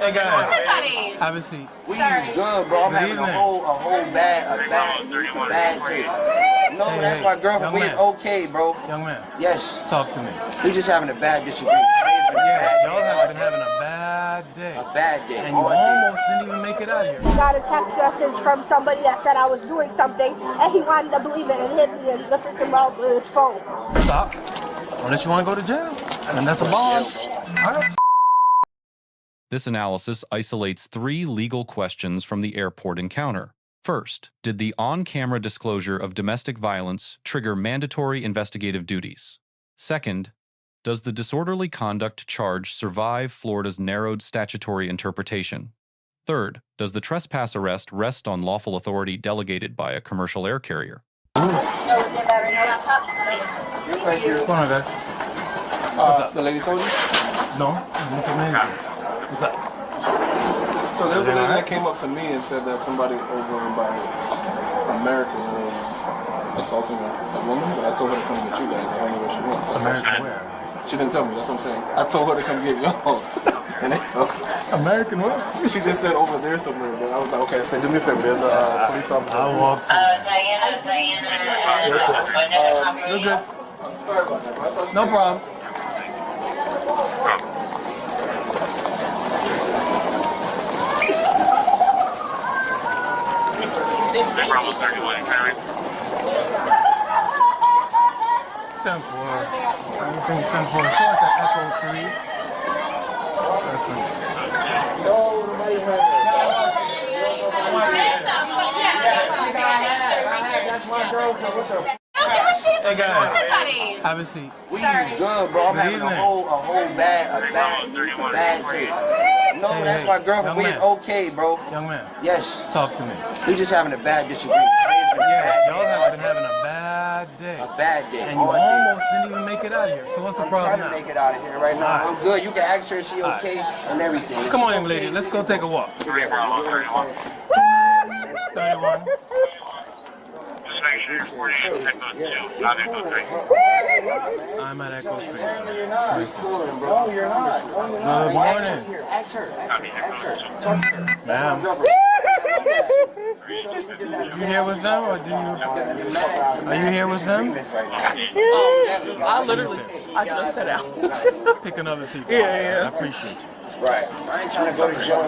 Hey guys, have a seat. We is good, bro. I'm having a whole bad day. No, that's my girlfriend. We is okay, bro. Young man. Yes. Talk to me. We just having a bad disagreement. Yeah, y'all have been having a bad day. A bad day. And you almost didn't even make it out here. I got a text message from somebody that said I was doing something, and he wanted to believe it and hit me and listened to my his phone. Stop. Unless you want to go to jail. And that's a bond. All right. This analysis isolates 3 legal questions from the airport encounter. First, did the on-camera disclosure of domestic violence trigger mandatory investigative duties? Second, does the disorderly conduct charge survive Florida's narrowed statutory interpretation? Third, does the trespass arrest rest on lawful authority delegated by a commercial air carrier? What's going on, guys? What's up? The lady told you? No. What's up? So there was a lady that came up to me and said that somebody over by America was assaulting a woman, but I told her to come get you guys. I don't know where she went. So American where? She didn't tell me, that's what I'm saying. I told her to come get y'all. American what? She just said over there somewhere, but I was like, okay, so do me a favor. There's a police officer. I'll walk through. You're good. Sorry about that. No problem. Bravo 31, carry. 10-4. Everything's 10-4. So it's at Echo 3. That's my girlfriend. What the Hey guys, have a seat. We is good, bro. I'm having a whole bad day. No, that's my girlfriend. We is okay, bro. Young man. Yes. Talk to me. We just having a bad disagreement. Yeah, y'all have been having a bad day. A bad day. And you almost didn't even make it out here. So what's the problem I'm now? trying to make it out of here right now. I'm good. You can ask her if she okay and everything. Come on, young lady. Let's go take a walk. 31. 31. Just make sure you're 48, Echo 2, not Echo 3. I'm at Echo 3. No, you're not. No, you're not. Good morning. Ask her. Talk to her. Ma'am. You here with them or do you? Are you here with them? I just sat out. Pick another seat. Yeah. I appreciate you. Right. I ain't trying to go to jail.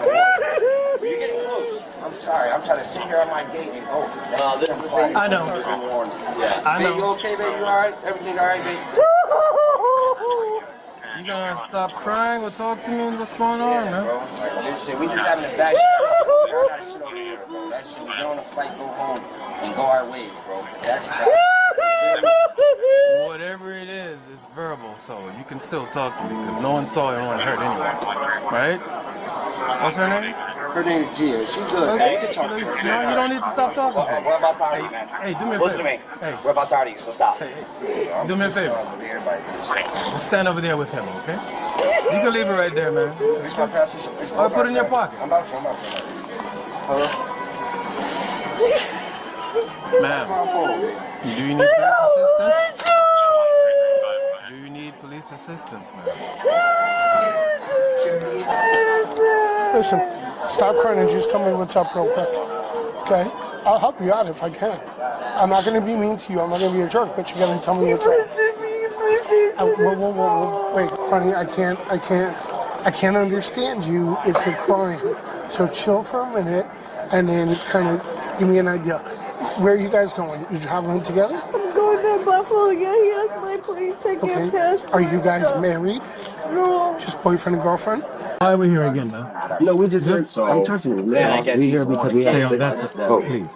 You're getting close. I'm sorry. I'm trying to sit here on my gate and go. This is the same. I know. Yeah. I know. Babe, you okay, baby? You all right? Everything all right, baby? You gonna stop crying or talk to me? What's going on, man? Bro, like this shit, we just having a bad shit. I gotta sit over here, bro. That shit, we get on a flight, go home, and go our way, bro. That's Whatever it is, it's verbal, so you can still talk to me because no one saw anyone hurt anyway, right? What's her name? Her name is Gia. She good. Okay. You can talk to her. No, you don't need to stop talking to me. We're about tired of you, man. Hey, do me a favor. Listen to me. Hey. We're about tired of you, so stop. Hey. Do me a favor. Just stand over there with him, okay? You can leave it right there, man. Or put it in your pocket. I'm about to. Hello? Ma'am, do you need police assistance? Do you need police assistance, ma'am? Listen, stop crying and just tell me what's up real quick. Okay? I'll help you out if I can. I'm not going to be mean to you. I'm not going to be a jerk, but you got to tell me what's up. Whoa. Wait, honey, I can't understand you if you're crying. So chill for a minute and then kind of give me an idea. Where are you guys going? You traveling together? I'm going to Buffalo to get here. My plane ticket passport. Are you guys married? No. Just boyfriend and girlfriend? Why are we here again, man? No, we just heard. I'm touching you. Yeah, I guess we here because we had. Oh, please.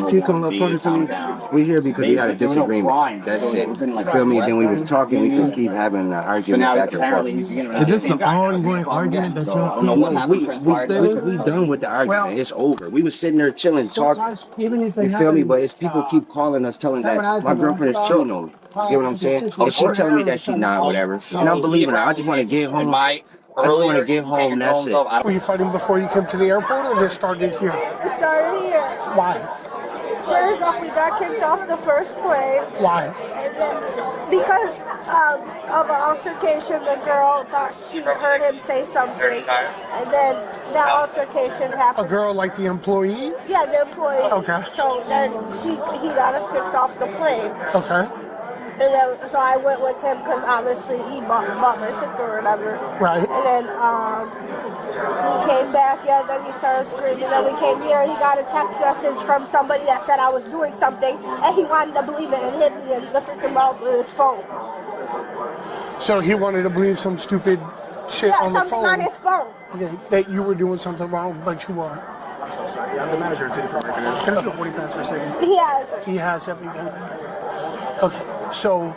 Keep coming up closer to me. We here because we had a disagreement. That's it. You feel me? Then we was talking. We just keep having an argument back and forth. Is this an ongoing argument that y'all? No, we done with the argument. It's over. We was sitting there chilling, talking. You feel me? But it's people keep calling us, telling that my girlfriend is cheating on me. You get what I'm saying? And she telling me that she not, whatever. And I'm believing her. I just want to get home. I just want to get home. That's it. Were you fighting before you came to the airport, or this started here? It started here. Why? First, First off, we got kicked off the first plane. Why? And then, because of an altercation, the girl thought she heard him say something. And then that altercation happened. A girl like the employee? Yeah, the employee. Okay. So then he got us kicked off the plane. Okay. And then, so I went with him because obviously he bought my ticket or whatever. Right. And then we came back, then he started screaming. Then we came here, he got a text message from somebody that said I was doing something, and he wanted to believe it and hit me in the freaking mouth with his phone. So he wanted to believe some stupid shit on the phone. Something on his phone. Okay, that you were doing something wrong, but you weren't. I'm so sorry. I'm the manager of two different records. Can I see a boarding pass for a second? He has it. He has everything. Okay, so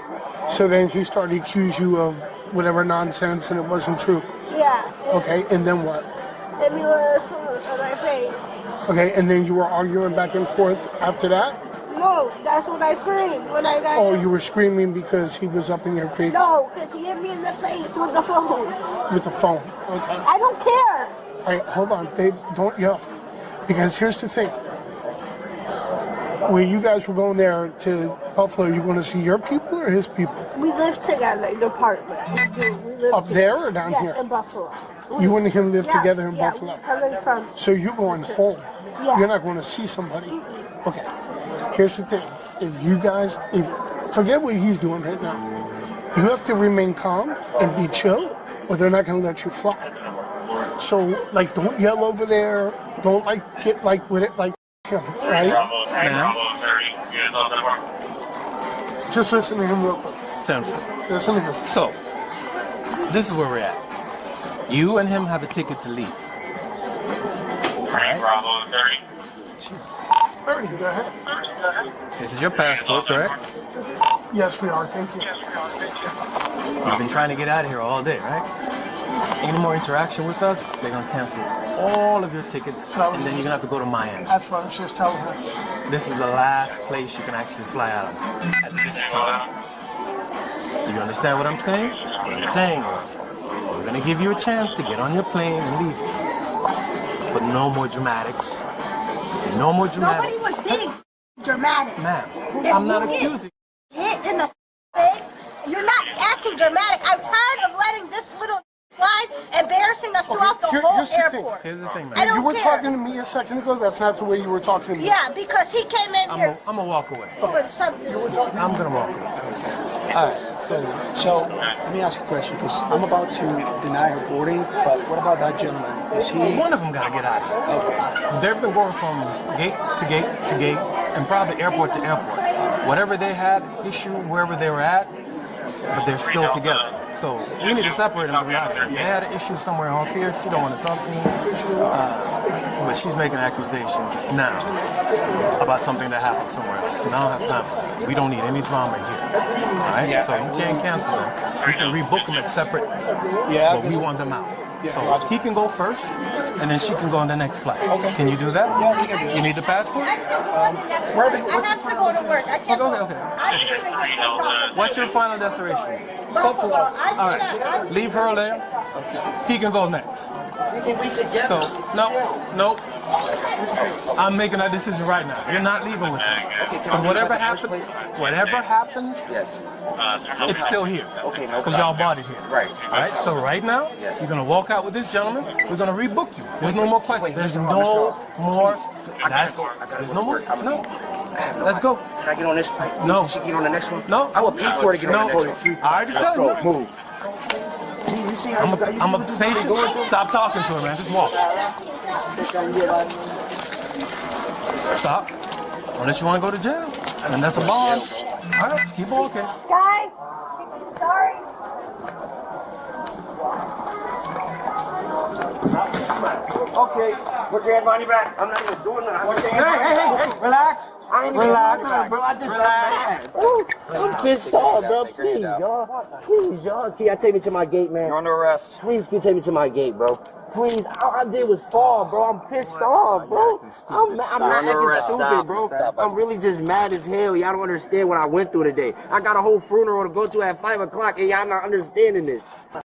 then he started to accuse you of whatever nonsense and it wasn't true. Yeah. Okay, and then what? And he was on my face. Okay, and then you were arguing back and forth after that? No, that's what I screamed when I got Oh, you were screaming because he was up in your face? No, because he hit me in the face with the phone. With the phone, okay. I don't care. All right, hold on, babe, don't yell. Because here's the thing. When you guys were going there to Buffalo, you want to see your people or his people? We live together in the apartment. We do. We live Up there or down yeah, here? in Buffalo. You and him live together in yeah, Buffalo? Coming from. So you're going home. Yeah. You're not going to see somebody. Okay. Here's the thing. If you guys, forget what he's doing right now. You have to remain calm and be chill, or they're not going to let you fly. So, like, don't yell over there. Don't, like, get, like, with it, like, him, right? Just listen to him real quick. Listen to him. So, this is where we're at. You and him have a ticket to leave. Alright? Go ahead. This is your passport, correct? Yes, we are. Thank you. You've been trying to get out of here all day, right? Any more interaction with us, they're going to cancel all of your tickets, and then you're going to have to go to Miami. That's what I was just telling her. This is the last place you can actually fly out of at this time. You understand what I'm saying? What I'm saying is, we're going to give you a chance to get on your plane and leave. But no more dramatics. No more dramatics. Nobody was being dramatic. Ma'am, I'm not accusing. Hit in the face. You're not acting dramatic. I'm tired of letting this little slide embarrassing us throughout the whole airport. Here's the thing, man. I don't You were care. talking to me a second ago. That's not the way you were talking to me. Yeah, because he came in here. I'm going to walk away. Doing something. I'm going to walk away. Alright, so let me ask you a question, because I'm about to deny her boarding, but what about that gentleman? Is he... One of them got to get out of here. Okay. They've been going from gate to gate to gate, and probably airport to airport. Whatever they had issue, wherever they were at, but they're still together. So we need to separate them from out here. They had an issue somewhere else here. She don't want to talk to me, but she's making accusations now about something that happened somewhere else. And I don't have time for that. We don't need any drama here. All right? So you can't cancel them. We can rebook them at separate, but we want them out. So he can go first, and then she can go on the next flight. Okay. Can you do that? Yeah, we can do that. You need the passport? I have to go to work. I can't go. Okay. I can't even get kicked off. What's your final destination? Buffalo. All right. Leave her there. He can go next. So, no. I'm making that decision right now. You're not leaving with him. But whatever happened, Yes. it's still here. Okay, no Because y'all bought it here. Right. All right. So right now, you're gonna walk out with this gentleman. We're gonna rebook you. There's no more questions. There's no more. There's no more. No. Let's go. Can I get on this? No. She get on the next one? No. I will pay for it to get on the next one. I already told you. Move. I'm a patient. Stop talking to her, man. Just walk. Stop. Unless you want to go to jail. And that's a bond. All right, keep walking. Guys, sorry. Okay, put your hand behind your back. I'm not even doing that. Hey, relax. I ain't even doing that, bro. I just I'm pissed off, bro. Please, y'all. Please, y'all. Can y'all take me to my gate, man? You're under arrest. Please, can you take me to my gate, bro? Please, all I did was fall, bro. I'm pissed off, bro. I'm not acting stupid, bro. I'm really just mad as hell. Y'all don't understand what I went through today. I got a whole funeral to go to at 5 o'clock, and y'all not understanding this.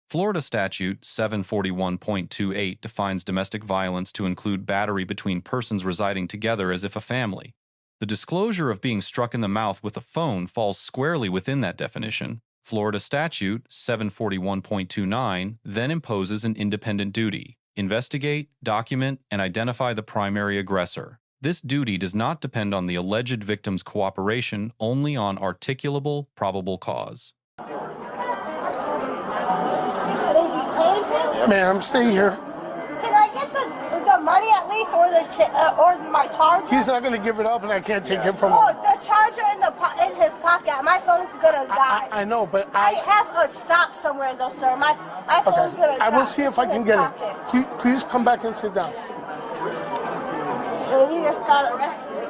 Florida Statute 741.28 defines domestic violence to include battery between persons residing together as if a family. The disclosure of being struck in the mouth with a phone falls squarely within that definition. Florida Statute 741.29 then imposes an independent duty: investigate, document, and identify the primary aggressor. This duty does not depend on the alleged victim's cooperation, only on articulable probable cause. Ma'am, stay here. Can I get the money at least, or my charger? He's not going to give it up, and I can't take it from Oh, him. the charger in his pocket. My phone's gonna die. I know, but I have a stop somewhere though, sir. My phone's gonna die. I will see if I can get it. Please come back and sit down. He just got arrested.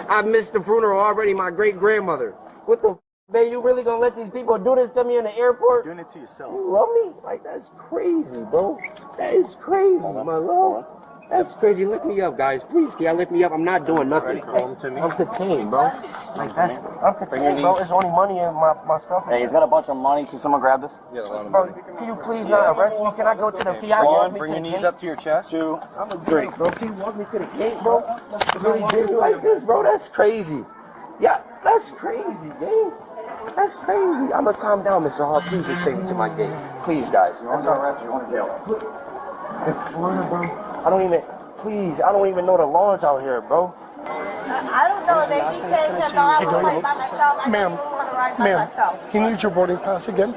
I missed the funeral already, my great-grandmother. What the man, you really gonna let these people do this to me in the airport? Doing it to yourself. You love me? Like, that's crazy, bro. That is crazy, my love. That's crazy. Lift me up, guys. Please, can y'all lift me up? I'm not doing nothing. Crawl to me. I'm contained, bro. Like, I'm contained, bro. It's only money in my stuff. Hey, he's got a bunch of money. Can someone grab this? Yeah, a lot of Bro, money. can you please not arrest me? Can I go to the PI? One, bring your knees up to your chest. 2, I'm a drink, bro. Can you walk me to the gate, bro? Really did you like this, bro? That's crazy. Yeah, that's crazy, gang. That's crazy. I'm gonna calm down, Mr. Hall. Please just take me to my gate. Please, guys. You're under arrest. You're going to jail. In Florida, bro. I don't even know the laws out here, bro. I don't know. They keep saying that I will fight by myself. I just want to ride by myself. He needs your boarding pass again.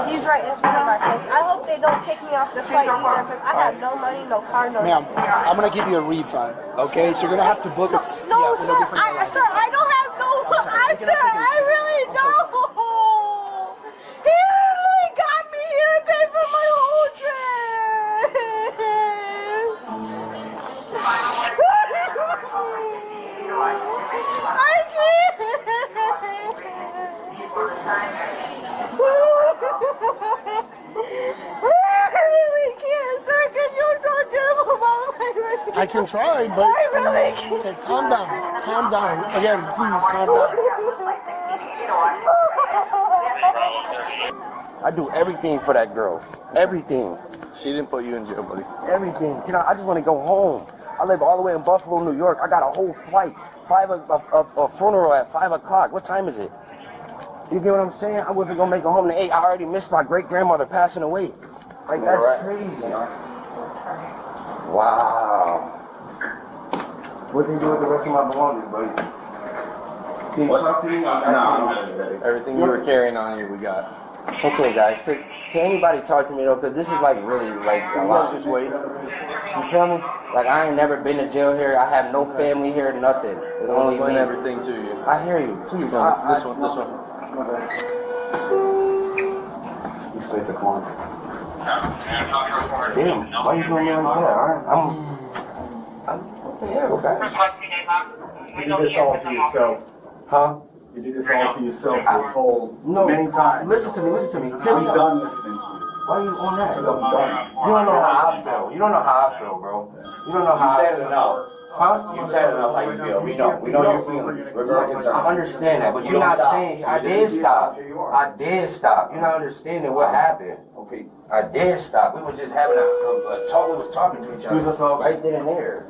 He's right in front of my face. I hope they don't kick me off the flight either, because I have no money, no car, no. Ma'am, I'm gonna give you a refund. Okay, so you're gonna have to book it. No, sir, I don't have no. I really don't. He really got me here and paid for my whole trip. I can't. I really can't, sir. Can you talk to him about my I can try, but I really can't. okay, calm down. Calm down. Again, please calm down. I do everything for that girl. Everything. She didn't put you in jail, buddy. Everything. I just want to go home. I live all the way in Buffalo, New York. I got a whole flight. A funeral at 5 o'clock. What time is it? You get what I'm saying? I wasn't going to make it home to 8. I already missed my great-grandmother passing away. Like, that's crazy. Wow. What they do with the rest of my belongings, buddy? Can you talk to me? No. Everything you were carrying on you, we got. Okay, guys. Can anybody talk to me, though? Because this is, like, really, like, a lot. Just wait. You feel me? Like, I ain't never been to jail here. I have no family here, nothing. It's only me. Everything to you. I hear you. Please. This one. This place a corner. Damn, why you doing me like that? I'm what the hell, guys? You do this all to yourself. Huh? You do this all to yourself. You're told many times. Listen to me. I'm done listening to you. Why are you on that? Because I'm done. You don't know how I feel. You don't know how I feel, bro. You don't know how I feel. enough. Huh? You said enough how you feel. We know your feelings. We're very concerned. I understand that, but you're not saying I did stop. You're not understanding what happened. Okay. I did stop. We were just having a talk. We was talking to each other right then and there.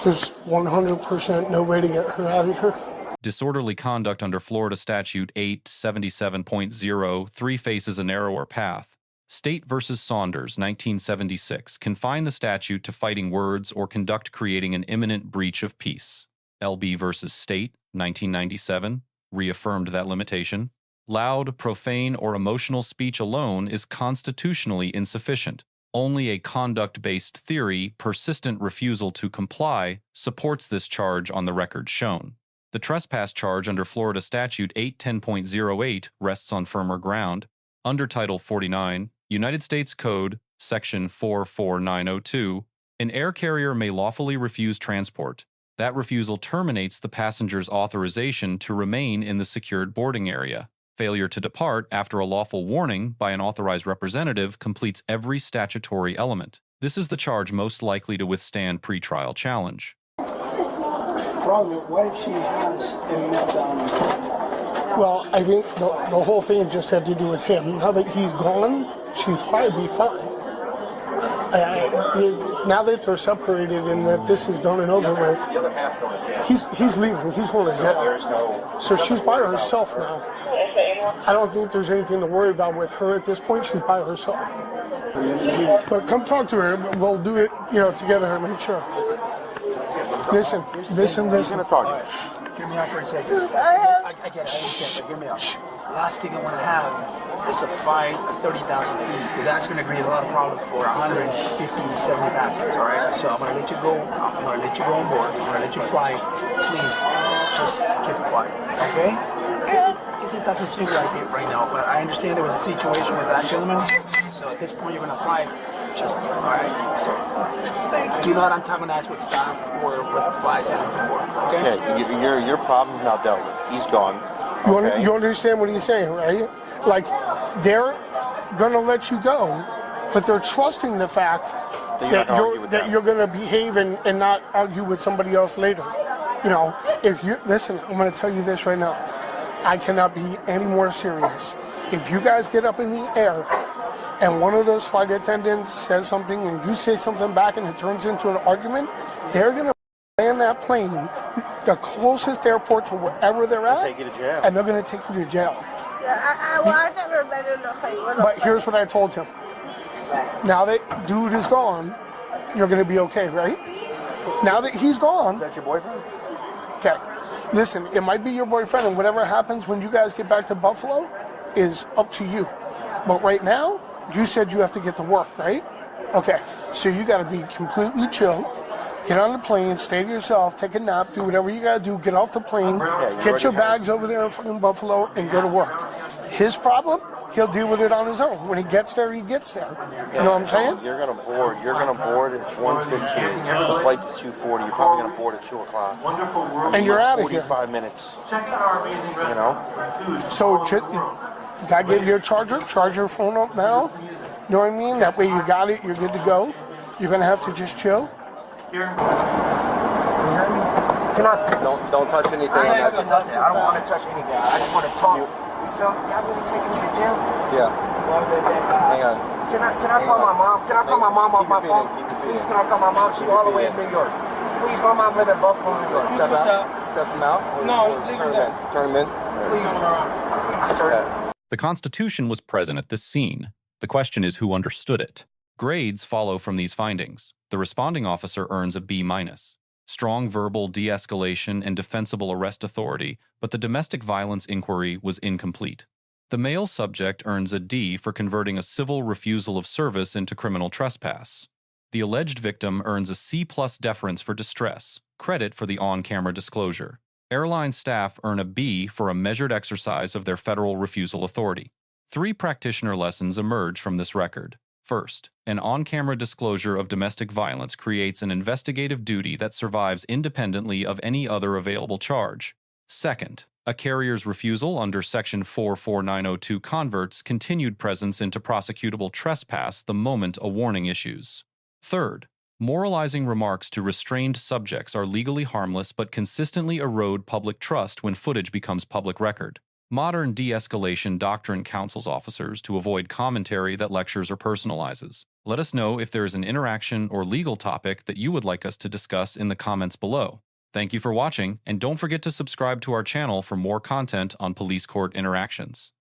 There's 100% no way to get her out of here. Disorderly conduct under Florida Statute 877.0 faces a narrower path. State versus Saunders, 1976, confined the statute to fighting words or conduct creating an imminent breach of peace. LB versus State, 1997, reaffirmed that limitation. Loud, profane, or emotional speech alone is constitutionally insufficient. Only a conduct-based theory, persistent refusal to comply, supports this charge on the record shown. The trespass charge under Florida Statute 810.08 rests on firmer ground. Under Title 49, United States Code, Section 44902, an air carrier may lawfully refuse transport. That refusal terminates the passenger's authorization to remain in the secured boarding area. Failure to depart after a lawful warning by an authorized representative completes every statutory element. This is the charge most likely to withstand pretrial challenge. Problem, what if she has a meltdown? Well, I think the whole thing just had to do with him. Now that he's gone, she'd probably be fine. Now that they're separated and that this is done and over with, he's leaving. He's going to jail. So she's by herself now. I don't think there's anything to worry about with her at this point. She's by herself. But come talk to her. We'll do it, together and make sure. Listen. Hear me out for a second. I get it, but hear me out. Last thing I want to have is a fight at 30,000 feet, because that's going to create a lot of problems for 150 to 70 passengers, all right? So I'm going to let you go. I'm going to let you go on board. I'm going to let you fly. Please, just keep quiet, okay? It doesn't seem like it right now, but I understand there was a situation with that gentleman. So at this point, you're going to fly. Just, all right? So do not antagonize with staff or with flight attendants and board, okay? Yeah, your problem's now dealt with. He's gone. You understand what he's saying, right? Like, they're going to let you go, but they're trusting the fact that you're going to behave and not argue with somebody else later. If you listen, I'm going to tell you this right now. I cannot be any more serious. If you guys get up in the air and one of those flight attendants says something and you say something back and it turns into an argument, they're going to land that plane the closest airport to wherever they're at, take you to jail. And they're going to take you to jail. I've never been in a fight with But here's what I told him. Now that dude is gone, you're going to be okay, right? Now that he's gone... Is that your boyfriend? Okay. Listen, it might be your boyfriend, and whatever happens when you guys get back to Buffalo is up to you. But right now, you said you have to get to work, right? Okay. So you got to be completely chill. Get on the plane, stay to yourself, take a nap, do whatever you got to do, get off the plane, get your bags over there in fucking Buffalo, and go to work. His problem, he'll deal with it on his own. When he gets there, he gets there. You know what I'm saying? You're gonna board at 1:15. The flight's at 2:40. You're probably gonna board at 2 o'clock. And you're out of here. 45 minutes. So you gotta get your charge your phone up now. You know what I mean? That way you got it, you're good to go. You're gonna have to just chill. Don't touch anything. I ain't touching nothing. I don't want to touch anything. I just want to talk. You feel me? Y'all really taking me to jail? Yeah. Hang on. Can I call my mom? Can I call my mom off my phone? Please, can I call my mom? She's all the way in New York. Please, my mom lives in Buffalo, New York. Step them out? No, leave them in. Turn them in? Please. The Constitution was present at this scene. The question is who understood it. Grades follow from these findings. The responding officer earns a B-. Strong verbal de-escalation and defensible arrest authority, but the domestic violence inquiry was incomplete. The male subject earns a D for converting a civil refusal of service into criminal trespass. The alleged victim earns a C+ deference for distress, credit for the on-camera disclosure. Airline staff earn a B for a measured exercise of their federal refusal authority. 3 practitioner lessons emerge from this record. First, an on-camera disclosure of domestic violence creates an investigative duty that survives independently of any other available charge. Second, a carrier's refusal under Section 44902 converts continued presence into prosecutable trespass the moment a warning issues. Third, moralizing remarks to restrained subjects are legally harmless but consistently erode public trust when footage becomes public record. Modern de-escalation doctrine counsels officers to avoid commentary that lectures or personalizes. Let us know if there is an interaction or legal topic that you would like us to discuss in the comments below. Thank you for watching, and don't forget to subscribe to our channel for more content on police court interactions.